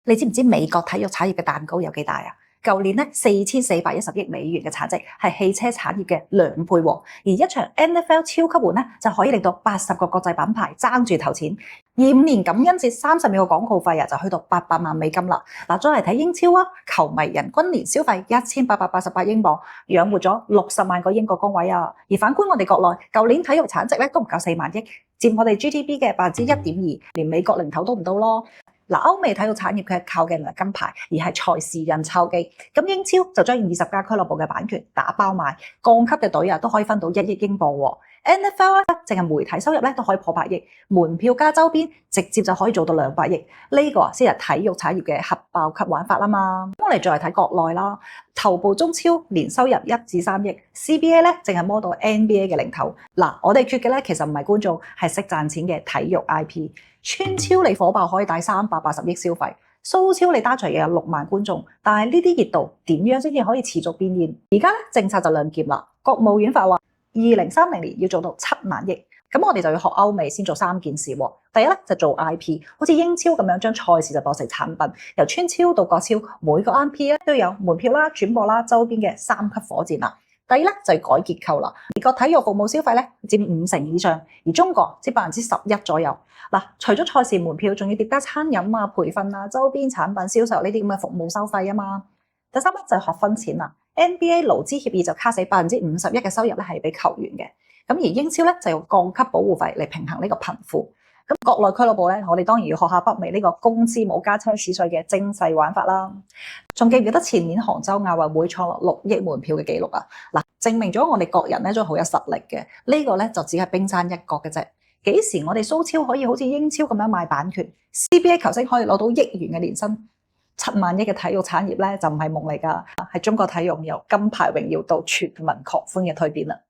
你知唔知美國體育產業嘅蛋糕有幾大啊？舊年咧4410億美元嘅產值係汽車產業嘅2倍喎，而一場 NFL 超級碗咧就可以令到80個國際品牌爭住投錢，而5年感恩節30秒嘅廣告費就去到800萬美金啦。嗱，再嚟睇英超啊，球迷人均年消費1888英鎊，養活咗60萬個英國工位啊。而反觀我哋國內，舊年體育產值咧都唔夠4萬億，佔我哋 GDP 嘅1.2%，連美國零頭都唔到咯。嗱，歐美體育產業佢係靠嘅唔係金牌，而係賽事印鈔機。咁英超就將20家俱樂部嘅版權打包賣，降級嘅隊都可以分到1億英鎊喎。NFL 咧，淨係媒體收入咧都可以破100億，門票加周邊直接就可以做到200億。呢個先係體育產業嘅核爆級玩法啊嘛。咁我哋再嚟睇國內啦，頭部中超年收入1至3億，CBA 咧淨係摸到 NBA 嘅零頭。嗱，我哋缺嘅咧其實唔係觀眾，係識賺錢嘅體育 IP。川超你火爆可以帶380億消費，蘇超你單場又有6萬觀眾，但係呢啲熱度點樣先至可以持續變現？而家咧政策就兩劍啦，國務院發話2030年要做到7萬億，咁我哋就要學歐美先做3件事喎。第一咧就做 IP， 好似英超咁樣將賽事就當成產品，由村超到國超，每個 IP 咧都有門票啦、轉播啦、周邊嘅3級火箭啦。第二咧就係改結構啦，美國體育服務消費咧佔50%以上，而中國佔11%左右。嗱，除咗賽事門票，仲要疊加餐飲啊、培訓啊、周邊產品銷售呢啲咁嘅服務收費啊嘛。第三咧就係學分錢啦 ，NBA 勞資協議就卡死51%嘅收入咧係俾球員嘅，咁而英超咧就用降級保護費嚟平衡呢個貧富。咁國內俱樂部咧，我哋當然要學下北美呢個工資冇加奢侈稅嘅精細玩法啦。仲記唔記得前年杭州亞運會創落6億門票嘅紀錄啊？嗱，證明咗我哋國人咧都好有實力嘅。呢個咧就只係冰山一角嘅啫。幾時我哋蘇超可以好似英超咁樣賣版權 ，CBA 球星可以攞到億元嘅年薪，7萬億嘅體育產業咧就唔係夢嚟㗎，係中國體育由金牌榮耀到全民狂歡嘅蛻變啦。